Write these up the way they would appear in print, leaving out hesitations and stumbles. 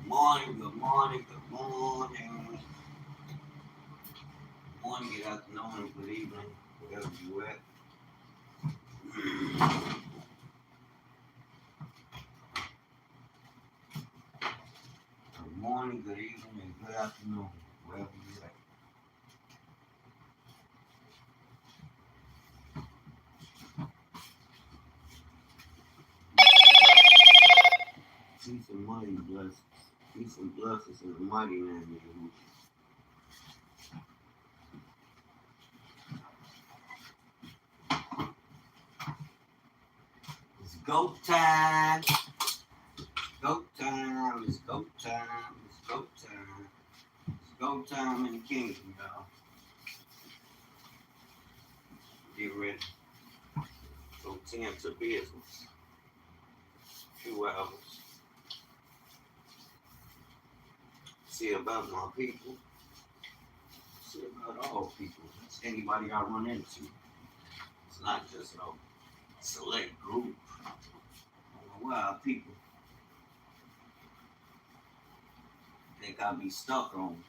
Morning, good morning, good morning. Morning, good afternoon, good evening, wherever you at. Good morning, good evening, and good afternoon, wherever you at. Peace and mighty blessings. Peace and blessings in the mighty name of Yahushua. It's go time. Go time. It's go time. It's go time. It's go time in the kingdom, y'all. Get ready. Go tend to business. Few hours. See about my people. See about all people. It's anybody I run into. It's not just no select group. I don't know why our people think I be stuck on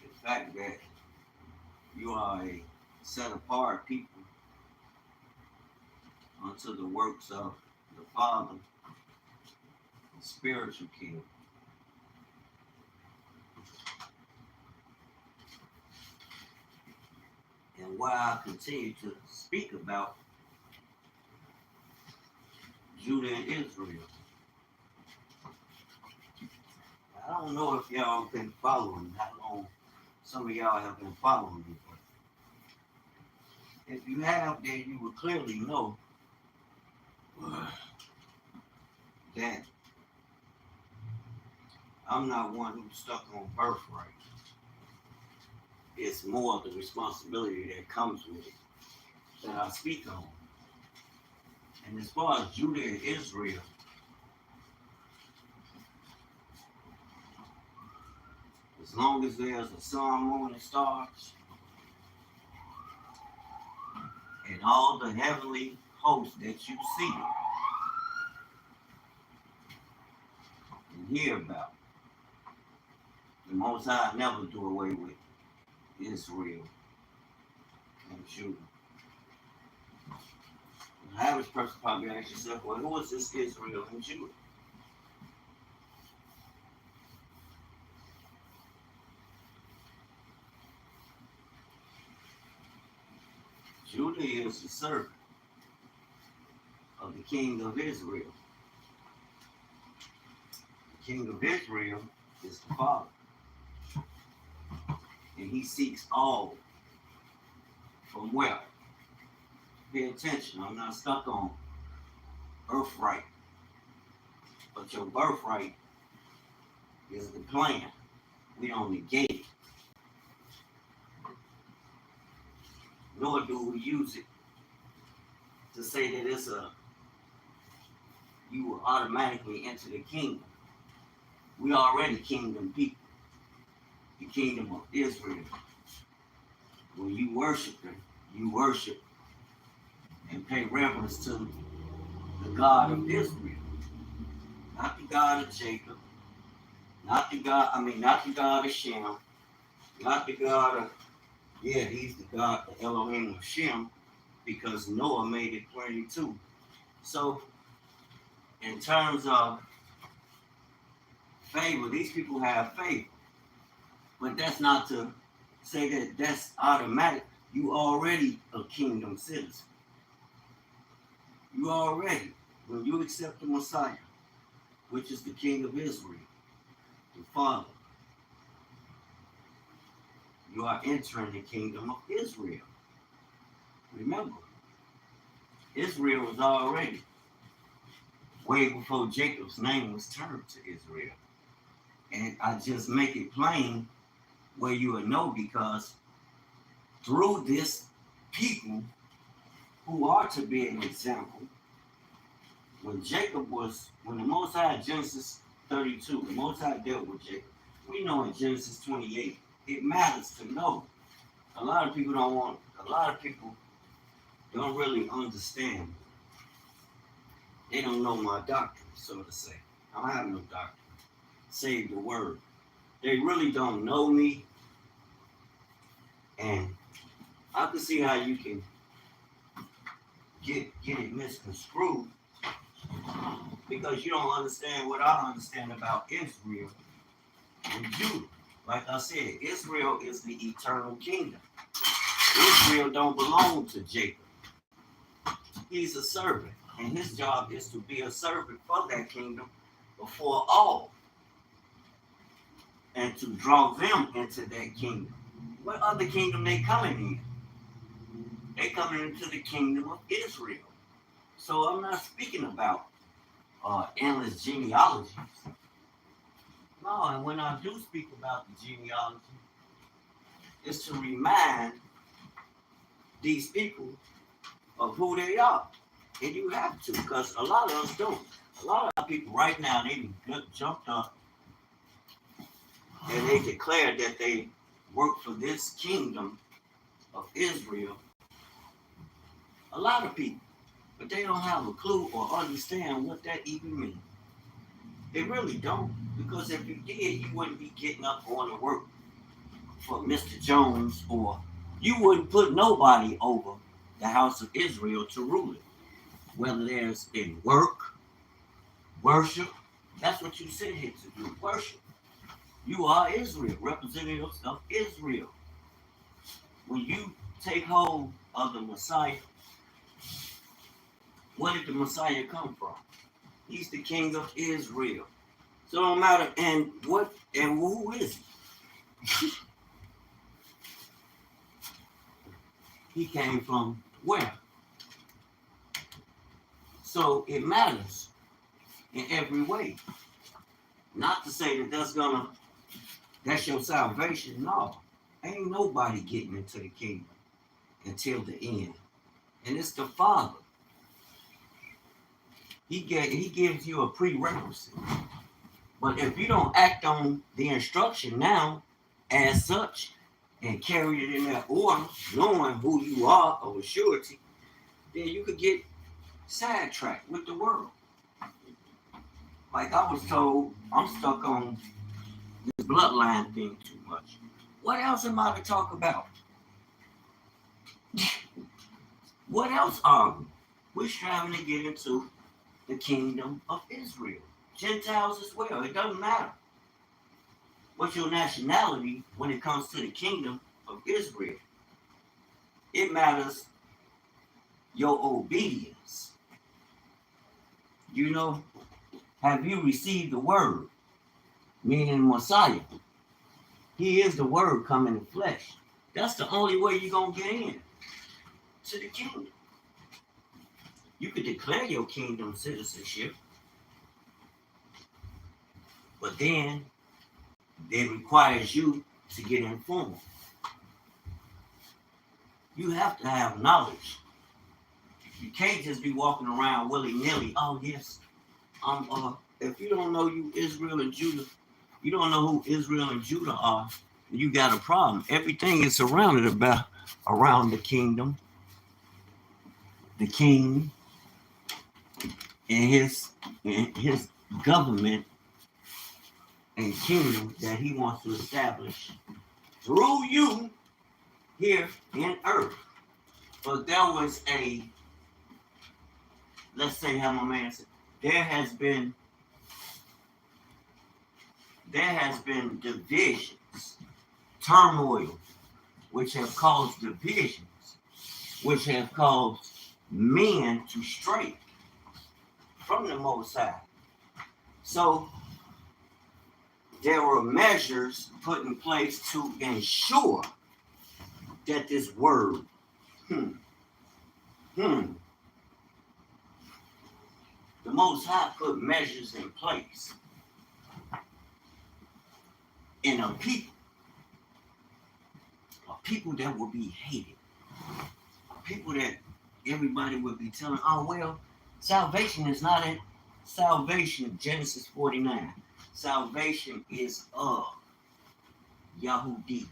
the fact that you are a set apart people unto the works of the Father, the spiritual King. And why I continue to speak about Judah and Israel. I don't know if y'all have been following, how long some of y'all have been following me, but if you have, then you will clearly know that I'm not one who's stuck on birthright. It's more of the responsibility that comes with it that I speak on. And as far as Judah and Israel, as long as there's a sun, moon, and stars, and all the heavenly hosts that you see and hear about, the Most High never do away with Israel and Judah. The average person probably asks yourself, well, who is this Israel and Judah? Judah is the servant of the king of Israel. The king of Israel is the father. And he seeks all from where? Pay attention, I'm not stuck on birthright. But your birthright is the plan. We don't negate it. Nor do we use it to say that you will automatically enter the kingdom. We already kingdom people. The kingdom of Israel. When you worship him, you worship and pay reverence to the God of Israel. Not the God of Jacob. Not the God of Shem. Not the God of, he's the God, the Elohim of Shem, because Noah made it plain too. So, in terms of favor, these people have favor. But that's not to say that that's automatic. You already a kingdom citizen. You already, when you accept the Messiah, which is the King of Israel, the Father, you are entering the kingdom of Israel. Remember, Israel was already, way before Jacob's name was turned to Israel. And I just make it plain where you will know, because through this people who are to be an example, when the Most High, Genesis 32, the Most High dealt with Jacob. We know in Genesis 28, it matters to know. A lot of people don't really understand They don't know my doctrine, so to say. I don't have no doctrine. Save the word. They really don't know me, and I can see how you can get it misconstrued because you don't understand what I understand about Israel and Judah. Like I said, Israel is the eternal kingdom. Israel don't belong to Jacob. He's a servant, and his job is to be a servant for that kingdom before all, and to draw them into that kingdom. What other kingdom they coming in? They coming into the kingdom of Israel. So I'm not speaking about endless genealogies. No, and when I do speak about the genealogy, it's to remind these people of who they are. And you have to, because a lot of us don't. A lot of people right now, they jumped up and they declared that they work for this kingdom of Israel. A lot of people, but they don't have a clue or understand what that even means. They really don't, because if you did, you wouldn't be getting up going to work for Mr. Jones, or you wouldn't put nobody over the house of Israel to rule it. Whether there's in work, worship, that's what you sit here to do, worship. You are Israel, representatives of Israel. When you take hold of the Messiah, where did the Messiah come from? He's the King of Israel. So no matter and who is he? He came from where? So it matters in every way. Not to say that that's your salvation. No. Ain't nobody getting into the kingdom until the end. And it's the Father. He gives you a prerequisite. But if you don't act on the instruction now as such and carry it in that order, knowing who you are of a surety, then you could get sidetracked with the world. Like I was told, I'm stuck on this bloodline thing too much. What else am I to talk about? What else are we? We're striving to get into the kingdom of Israel. Gentiles as well. It doesn't matter what's your nationality when it comes to the kingdom of Israel. It matters your obedience. You know, have you received the word? Meaning Messiah. He is the word come in the flesh. That's the only way you're going to get in to the kingdom. You could declare your kingdom citizenship, but then it requires you to get informed. You have to have knowledge. You can't just be walking around willy-nilly. Oh, yes. If you don't know you Israel and Judah, you don't know who Israel and Judah are, you got a problem. Everything is surrounded around the kingdom, the king, and his government and kingdom that he wants to establish through you here in earth. But there was let's say how my man said, there has been divisions, turmoil, which have caused divisions, which have caused men to stray from the Most High. So there were measures put in place to ensure that this word, the Most High put measures in place in a people that will be hated, people that everybody would be telling, oh, well, salvation is not it. Salvation, Genesis 49. Salvation is of Yahudi,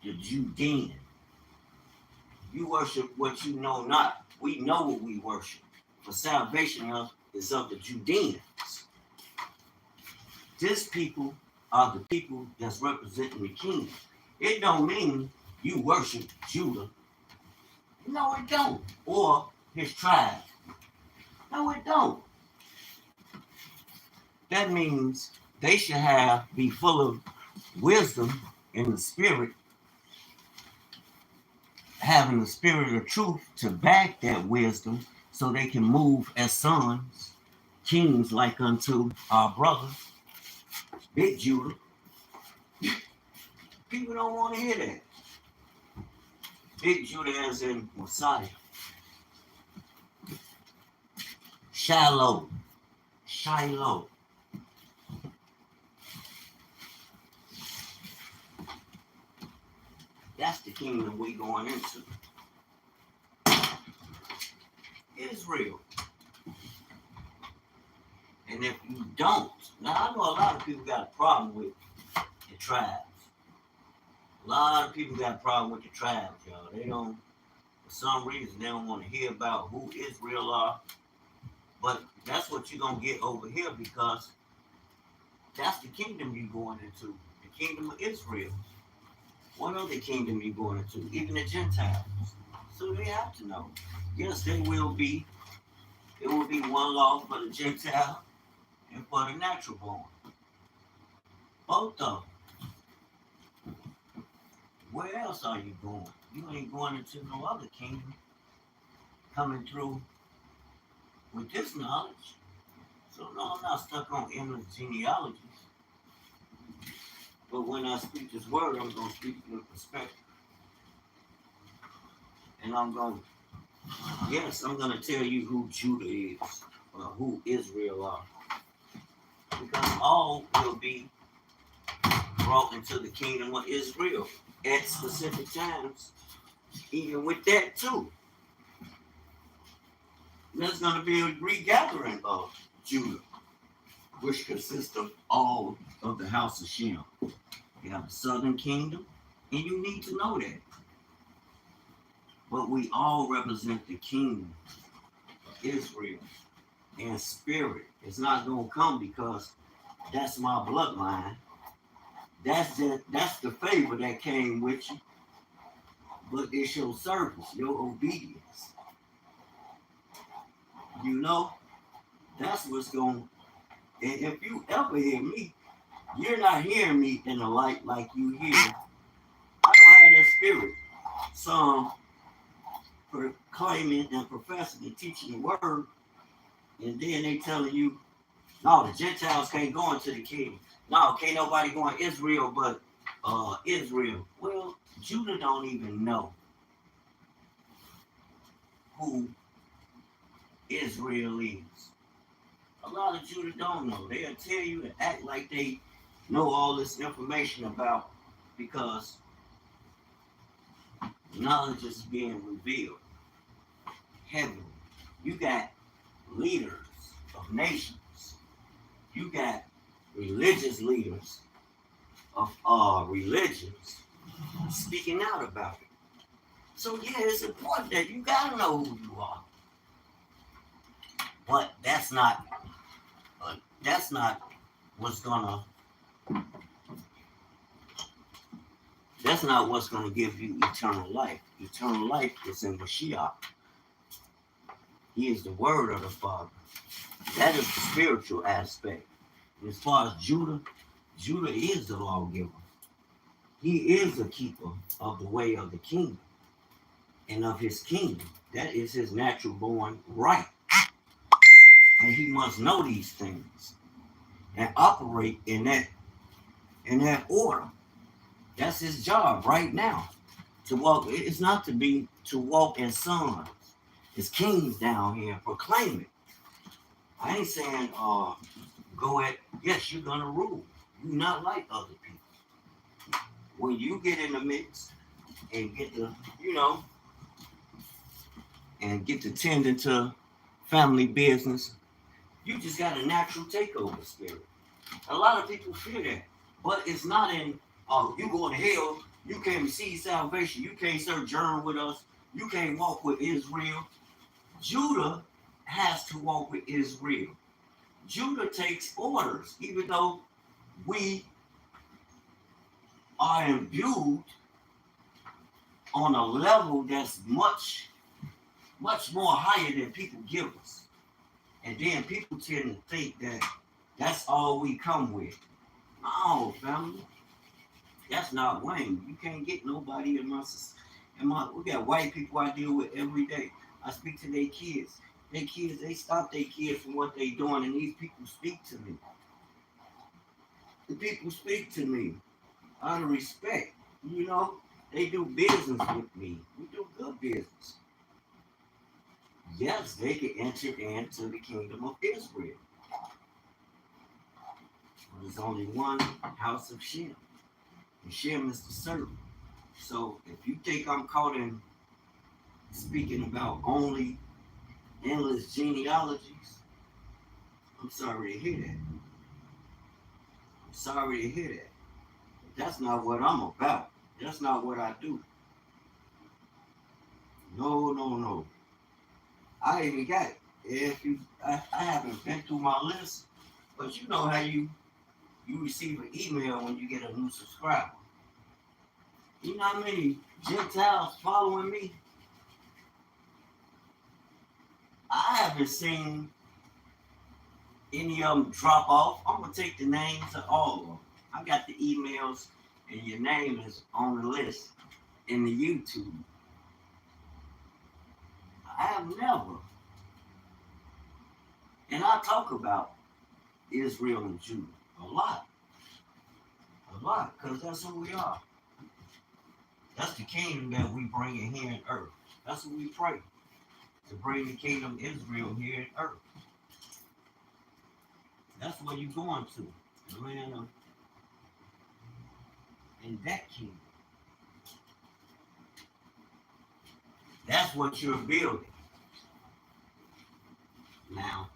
the Judean. You worship what you know not. We know what we worship. for salvation is of the Judeans. This people are the people that's representing the kingdom. It don't mean you worship Judah. No, it don't. Or his tribe. No, it don't. That means they should be full of wisdom in the spirit, having the spirit of truth to back that wisdom so they can move as sons, kings like unto our brother, Big Judah. People don't want to hear that. Big Judah as in Messiah. Shiloh. That's the kingdom we going into. Israel. And if you don't, now I know a lot of people got a problem with the tribes. A lot of people got a problem with the tribes, y'all. They don't, for some reason, they don't want to hear about who Israel are. But that's what you're going to get over here because that's the kingdom you're going into. The kingdom of Israel. What other kingdom you going into? Even the Gentiles. So they have to know. Yes, there will be one law for the Gentile and for the natural born. Both of them. Where else are you going? You ain't going into no other kingdom coming through with this knowledge. So no, I'm not stuck on endless genealogies. But when I speak this word, I'm going to speak with perspective. And I'm going to tell you who Judah is, or who Israel are. Because all will be brought into the kingdom of Israel at specific times, even with that too. There's going to be a regathering of Judah, which consists of all of the house of Shem. You have the southern kingdom, and you need to know that. But we all represent the kingdom of Israel in spirit. It's not going to come because that's my bloodline. That's the favor that came with you. But it's your service, your obedience. You know, that's what's going. And if you ever hear me, you're not hearing me in the light like you hear. I don't have that spirit. Some proclaiming and professing and teaching the word, and then they telling you, no, the Gentiles can't go into the kingdom. No, can't nobody go in Israel but Israel. Well, Judah don't even know who Israel is. A lot of Judah don't know. They'll tell you and act like they know all this information about because knowledge is being revealed heavily. You got leaders of nations. You got religious leaders of religions speaking out about it. So yeah, it's important that you gotta know who you are. But that's not what's gonna give you eternal life. Eternal life is in Mashiach. He is the word of the Father. That is the spiritual aspect. And as far as Judah is the lawgiver. He is the keeper of the way of the kingdom and of his kingdom. That is his natural born right. And he must know these things and operate in that order. That's his job right now. To walk, it's not to walk as sons, as kings down here, proclaim it. I ain't saying go at, yes, you're gonna rule. You're not like other people. When you get in the mix and get to, and get to tending to family business, you just got a natural takeover spirit. A lot of people fear that, but it's not in, you going to hell, you can't receive salvation, you can't sojourn with us, you can't walk with Israel. Judah has to walk with Israel. Judah takes orders, even though we are imbued on a level that's much, much more higher than people give us. And then people tend to think that that's all we come with. No, family. That's not Wayne. You can't get nobody in my we got white people I deal with every day. I speak to their kids. Their kids, they stop their kids from what they doing, and these people speak to me. The people speak to me out of respect. You know, they do business with me. We do good business. Yes, they can enter into the kingdom of Israel. But there's only one house of Shem. And Shem is the servant. So if you think I'm caught in speaking about only endless genealogies, I'm sorry to hear that. I'm sorry to hear that. But that's not what I'm about. That's not what I do. No, no, no. I even got it. If you, I haven't been through my list, but you know how you receive an email when you get a new subscriber. You know how many Gentiles following me? I haven't seen any of them drop off. I'm gonna take the names of all of them. I got the emails, and your name is on the list in the YouTube. I have never, and I talk about Israel and Judah a lot, because that's who we are. That's the kingdom that we bring in here in earth. That's what we pray, to bring the kingdom Israel here in earth. That's where you're going to, the land of, in that kingdom. That's what you're building. Now,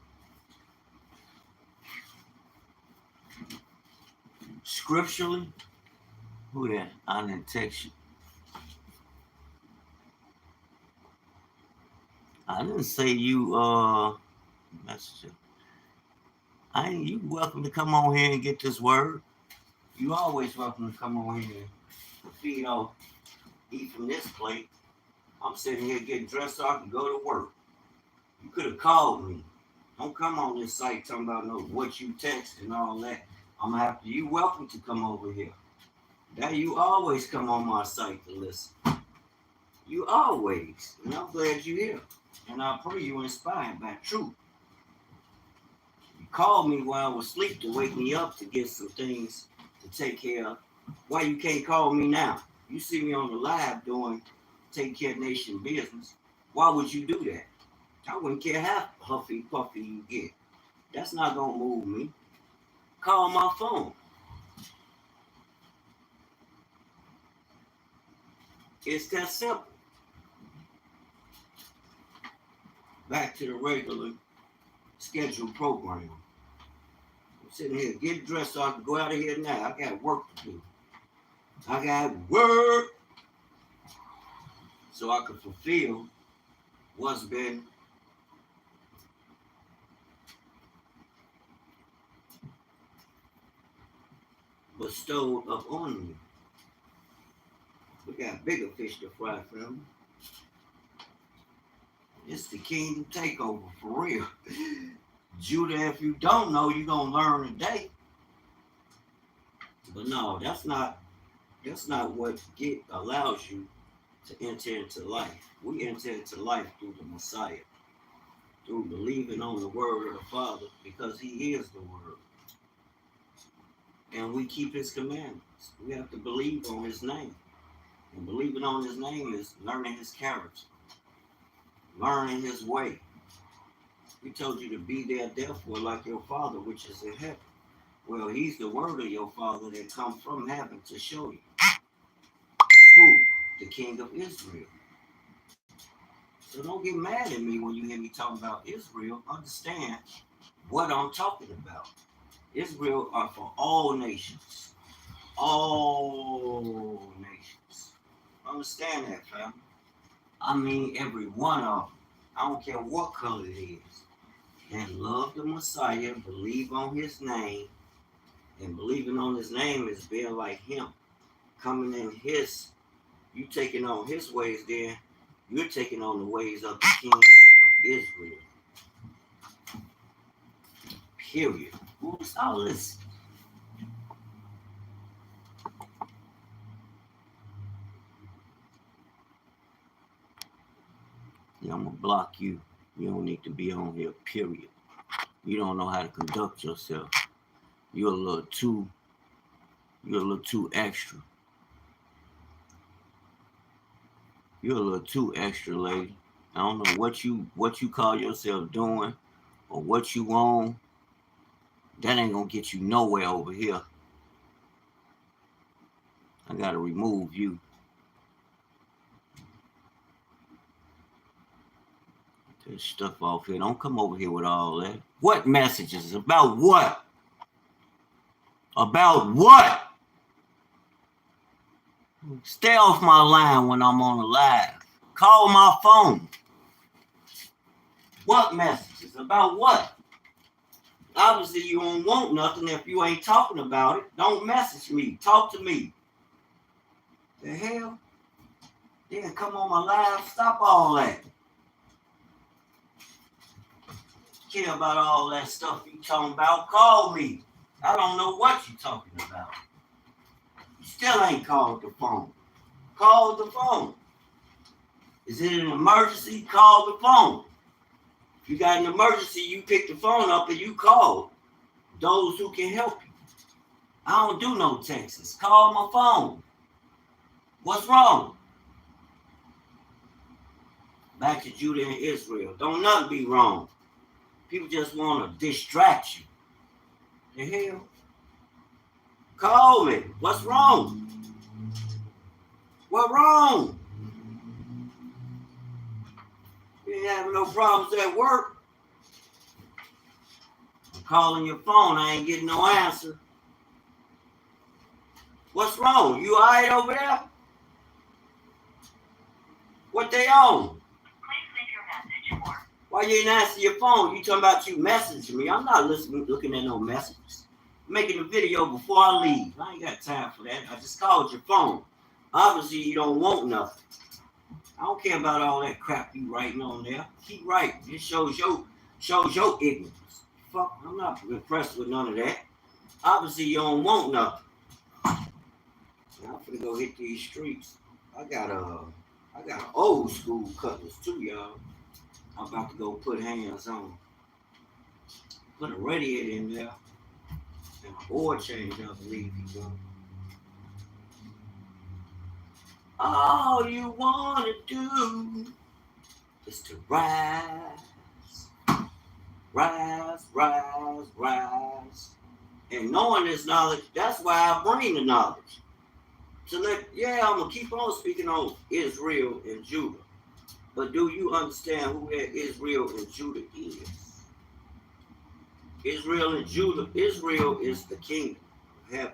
scripturally, who that? I didn't text you. I didn't say you message. You welcome to come on here and get this word. You always welcome to come on here and feed off, eat from this plate. I'm sitting here getting dressed so I can go to work. You could have called me. Don't come on this site talking about no what you text and all that. I'm gonna have to. You welcome to come over here. That you always come on my site to listen. You always, and I'm glad you're here. And I pray you inspired by truth. You called me while I was asleep to wake me up to get some things to take care of. Why you can't call me now? You see me on the live doing Take Care Nation business. Why would you do that? I wouldn't care how huffy puffy you get. That's not gonna move me. Call my phone. It's that simple. Back to the regular scheduled program. I'm sitting here getting dressed so I can go out of here now. I got work to do. I got work so I can fulfill what's been bestowed upon me. We got bigger fish to fry, family. It's the kingdom takeover for real. Judah, if you don't know, you're gonna learn today. But no, that's not what allows you to enter into life. We enter into life through the Messiah, through believing on the word of the Father, because he is the word. And we keep his commandments. We have to believe on his name. And believing on his name is learning his character, learning his way. He told you to be there, therefore, like your Father, which is in heaven. Well, he's the word of your Father that comes from heaven to show you. Who? The King of Israel. So don't get mad at me when you hear me talking about Israel. Understand what I'm talking about. Israel are for all nations. All nations. Understand that, fam. I mean every one of them. I don't care what color it is. And love the Messiah, believe on his name. And believing on his name is being like him. Coming in his, you taking on his ways, then you're taking on the ways of the king of Israel. Period. Who's all this? Yeah, I'm gonna block you. You don't need to be on here, period. You don't know how to conduct yourself. You're a little too extra. You're a little too extra, lady. I don't know what you call yourself doing or what you on. That ain't gonna get you nowhere over here. I gotta remove you. Get this stuff off here. Don't come over here with all that. What messages? About what? About what? Stay off my line when I'm on the live. Call my phone. What messages? About what? Obviously, you don't want nothing if you ain't talking about it. Don't message me. Talk to me. The hell? Then come on my live. Stop all that. Care about all that stuff you talking about. Call me. I don't know what you talking about. You still ain't called the phone. Call the phone. Is it an emergency? Call the phone. If you got an emergency, you pick the phone up and you call those who can help you. I don't do no texts. Call my phone. What's wrong? Back to Judah and Israel. Don't nothing be wrong. People just want to distract you. The hell? Call me. What's wrong? What wrong? You ain't having no problems at work. I'm calling your phone. I ain't getting no answer. What's wrong? You all right over there? What they on? Please leave your message for. Why you ain't answering your phone? You talking about you messaging me. I'm not looking at no messages. I'm making a video before I leave. I ain't got time for that. I just called your phone. Obviously, you don't want nothing. I don't care about all that crap you writing on there. Keep writing. It shows your ignorance. Fuck, I'm not impressed with none of that. Obviously, you don't want nothing. Now, I'm finna go hit these streets. I got old school cutlass too, y'all. I'm about to go put hands on. Put a radiator in there. And a oil change, I believe he's going. All you want to do is to rise. Rise, rise, rise. And knowing this knowledge, that's why I bring the knowledge. I'm going to keep on speaking on Israel and Judah. But do you understand who that Israel and Judah is? Israel and Judah. Israel is the kingdom of heaven.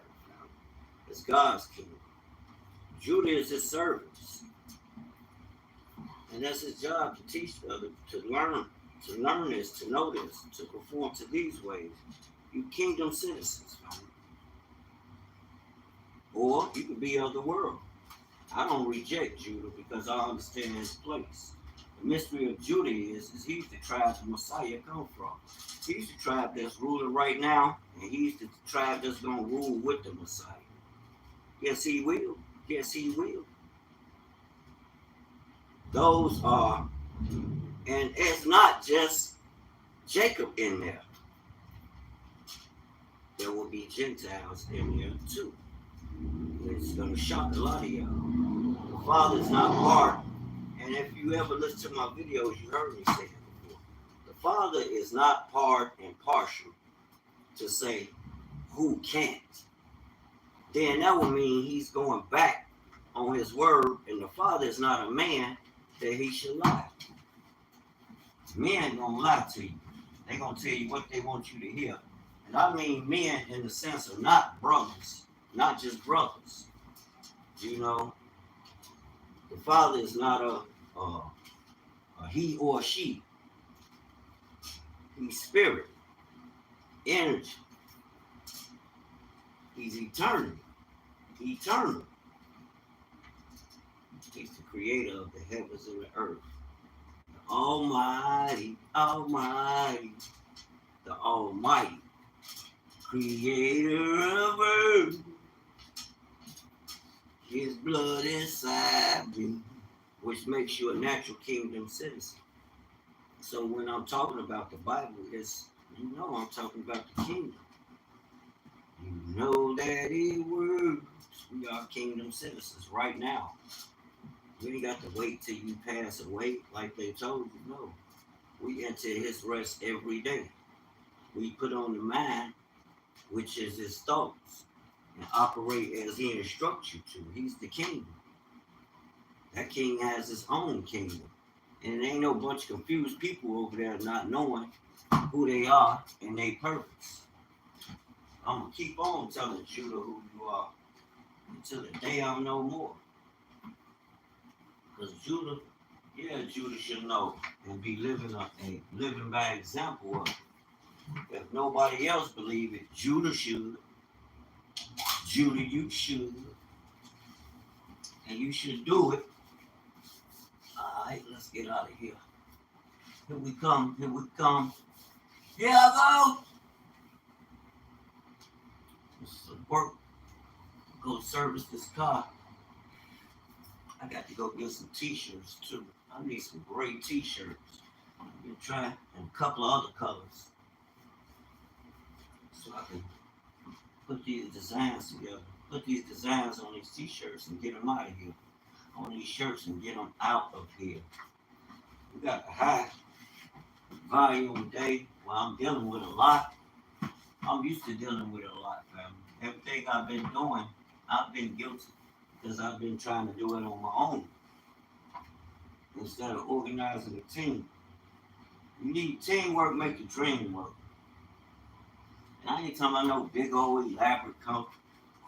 It's God's kingdom. Judah is his servants. And that's his job to teach others, to learn this, to know this, to conform to these ways. You kingdom citizens, man. Or you could be of the world. I don't reject Judah because I understand his place. The mystery of Judah is he's the tribe the Messiah come from. He's the tribe that's ruling right now, and he's the tribe that's going to rule with the Messiah. Yes, he will. Yes, he will. Those are, and it's not just Jacob in there. There will be Gentiles in there too. It's going to shock a lot of y'all. The Father's not part, and if you ever listen to my videos, you heard me say it before. The Father is not part and partial to say who can't. Then that would mean he's going back on his word, and the Father is not a man that he should lie. Men gonna lie to you. They gonna tell you what they want you to hear. And I mean men in the sense of not brothers, not just brothers. You know, the Father is not he or she. He's spirit, energy. He's eternal. Eternal. He's the creator of the heavens and the earth. The Almighty, Almighty, the Almighty, creator of earth. His blood inside me, which makes you a natural kingdom citizen. So when I'm talking about the Bible, I'm talking about the kingdom. You know that it works. We are kingdom citizens right now. We ain't got to wait till you pass away like they told you. No. We enter his rest every day. We put on the mind, which is his thoughts, and operate as he instructs you to. He's the king. That king has his own kingdom. And there ain't no bunch of confused people over there not knowing who they are and their purpose. I'm going to keep on telling Judah who you are until the day I'm no more. Because Judah should know and be living by example of it. If nobody else believe it, Judah should. Judah, you should. And you should do it. Alright, let's get out of here. Here we come. Here I go. This is work. Go service this car. I got to go get some t-shirts too. I need some gray t-shirts. I'm gonna try and a couple of other colors. So I can put these designs together. Put these designs on these t-shirts and get them out of here. On these shirts and get them out of here. We got a high volume day where I'm dealing with a lot. I'm used to dealing with a lot, family. Everything I've been doing, I've been guilty because I've been trying to do it on my own instead of organizing a team. You need teamwork, make the dream work. And I ain't talking about no big old elaborate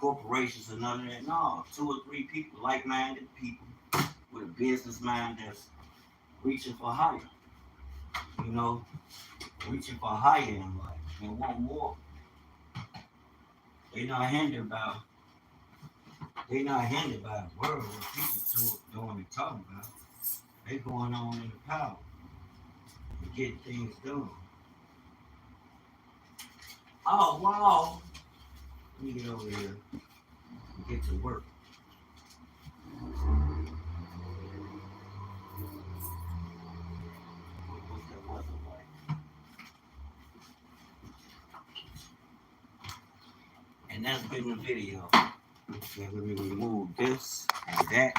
corporations or none of that. No, 2 or 3 people, like-minded people with a business mind that's reaching for higher. You know, reaching for higher in life and want more. They're not hindered by the world what people doing and talking about. They going on in the power to get things done. Oh wow. Let me get over here and get to work. What's that weather like? And that's been the video. Okay, let me remove this and that.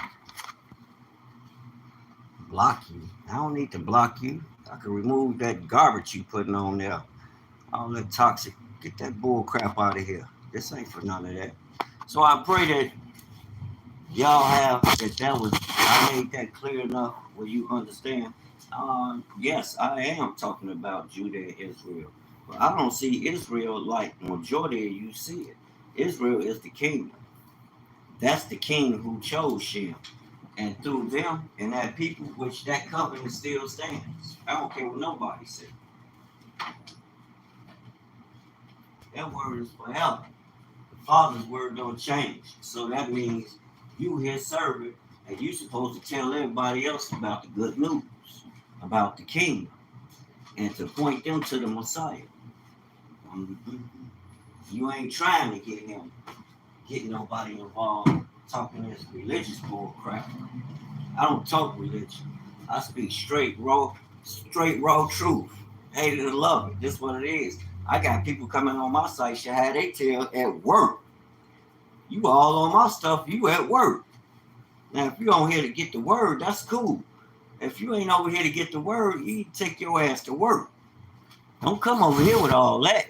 Block you. I don't need to block you. I can remove that garbage you putting on there. All that toxic. Get that bull crap out of here. This ain't for none of that. So I pray that y'all I made that clear enough where you understand. Yes, I am talking about Judah and Israel. But I don't see Israel like majority of you see it. Israel is the kingdom. That's the king who chose Shem. And through them and that people, which that covenant still stands. I don't care what nobody says. That word is forever. The Father's word don't change. So that means you his servant and you supposed to tell everybody else about the good news, about the kingdom, and to point them to the Messiah. You ain't trying to get nobody involved talking this religious bull crap. I don't talk religion. I speak straight raw truth. Hate it or love it. This is what it is. I got people coming on my site, should have they tail at work. You all on my stuff, you at work. Now, if you on here to get the word, that's cool. If you ain't over here to get the word, you need to take your ass to work. Don't come over here with all that.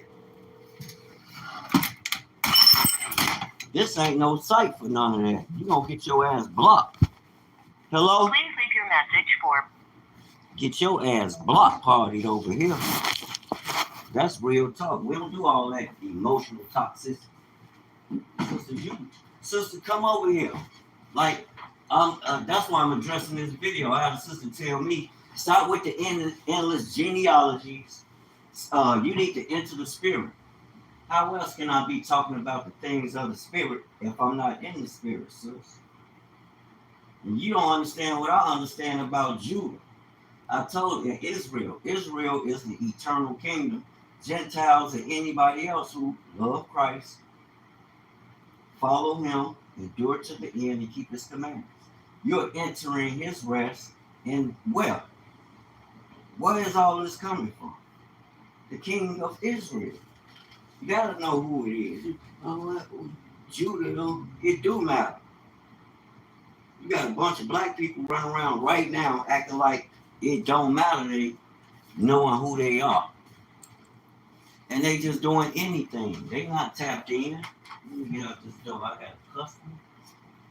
This ain't no site for none of that. You gonna get your ass blocked. Hello? Please leave your message for... Get your ass block partied over here. That's real talk. We don't do all that emotional toxicity. Sister, come over here. Like, that's why I'm addressing this video. I had a sister tell me, Start with the endless genealogies. You need to enter the spirit. How else can I be talking about the things of the spirit if I'm not in the spirit, sis? And you don't understand what I understand about Judah. I told you, Israel. Israel is the eternal kingdom. Gentiles and anybody else who love Christ, follow him, endure to the end, and keep his commandments. You're entering his rest. And well, where is all this coming from? The king of Israel. You gotta know who it is. You know, Judah, it do matter. You got a bunch of black people running around right now acting like it don't matter. They knowing who they are. And they just doing anything. They not tapped in. Let me get out this door. I got a customer.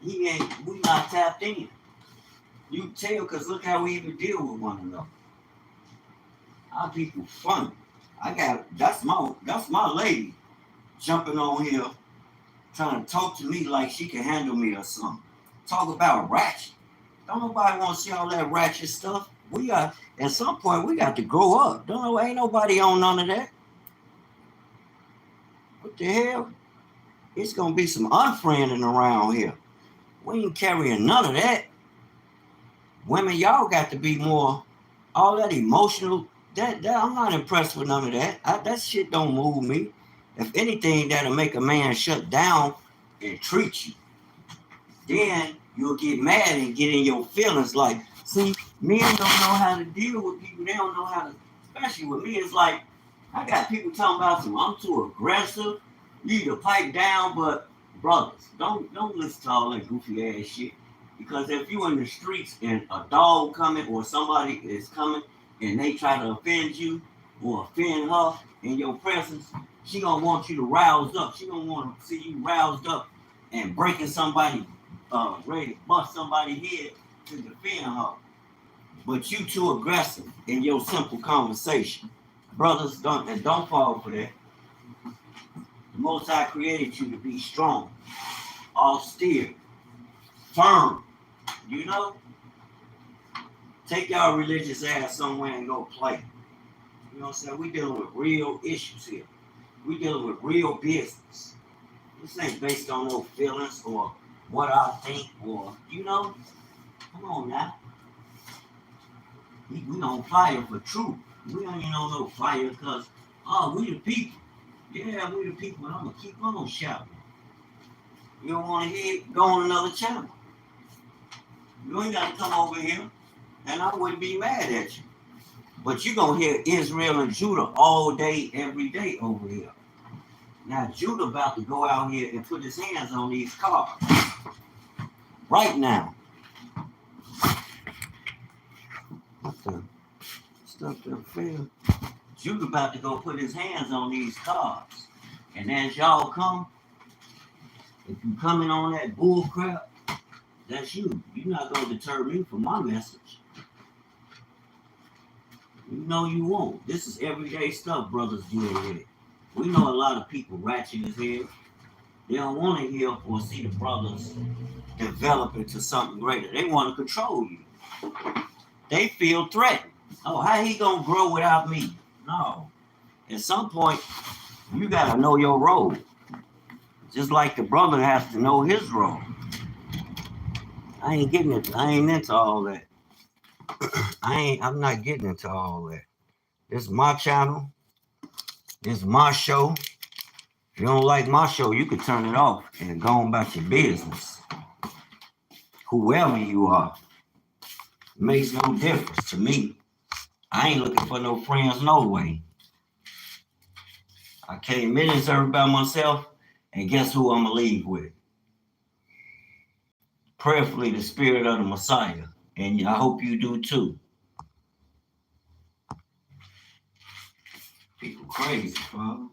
We not tapped in. You tell, because look how we even deal with one another. Our people funny. That's my lady jumping on here trying to talk to me like she can handle me or something. Talk about ratchet. Don't nobody want to see all that ratchet stuff. At some point we got to grow up. Ain't nobody on none of that. What the hell? It's gonna be some unfriending around here. We ain't carrying none of that. Women, y'all got to be more all that emotional. That I'm not impressed with none of that. That shit don't move me. If anything, that'll make a man shut down and treat you. Then you'll get mad and get in your feelings. Like, see, men don't know how to deal with people. They don't know how to, especially with me. It's like I got people talking about I'm too aggressive. You need to pipe down, but brothers, don't listen to all that goofy ass shit. Because if you in the streets and a dog coming or somebody is coming and they try to offend you or offend her in your presence, she gonna want you to rouse up. She gonna want to see you roused up and breaking somebody, ready to bust somebody's head to defend her. But you too aggressive in your simple conversation. Brothers, don't fall for that. The Most High created you to be strong, austere, firm. You know? Take y'all religious ass somewhere and go play. You know what I'm saying? We dealing with real issues here. We dealing with real business. This ain't based on no feelings or what I think or, you know? Come on now. We on fire for truth. We ain't on no fire because, we the people. Yeah, we the people, and I'm going to keep on shouting. You don't want to hear it? Go on another channel. You ain't got to come over here, and I wouldn't be mad at you. But you're going to hear Israel and Judah all day, every day over here. Now, Judah about to go out here and put his hands on these cars. Right now. Stuff that fail. Judah about to go put his hands on these cars. And as y'all come, if you coming on that bull crap, that's you. You're not going to deter me from my message. You know you won't. This is everyday stuff brothers deal with. We know a lot of people ratchet as hell. They don't want to hear or see the brothers develop into something greater. They want to control you. They feel threatened. Oh, how he going to grow without me? No. At some point, you got to know your role. Just like the brother has to know his role. I ain't into all that. I'm not getting into all that. This is my channel. This is my show. If you don't like my show, you can turn it off and go on about your business. Whoever you are. It makes no difference to me. I ain't looking for no friends no way. I came in and served by myself, and guess who I'm going to leave with? Prayerfully, the spirit of the Messiah. And I hope you do too. People crazy, father.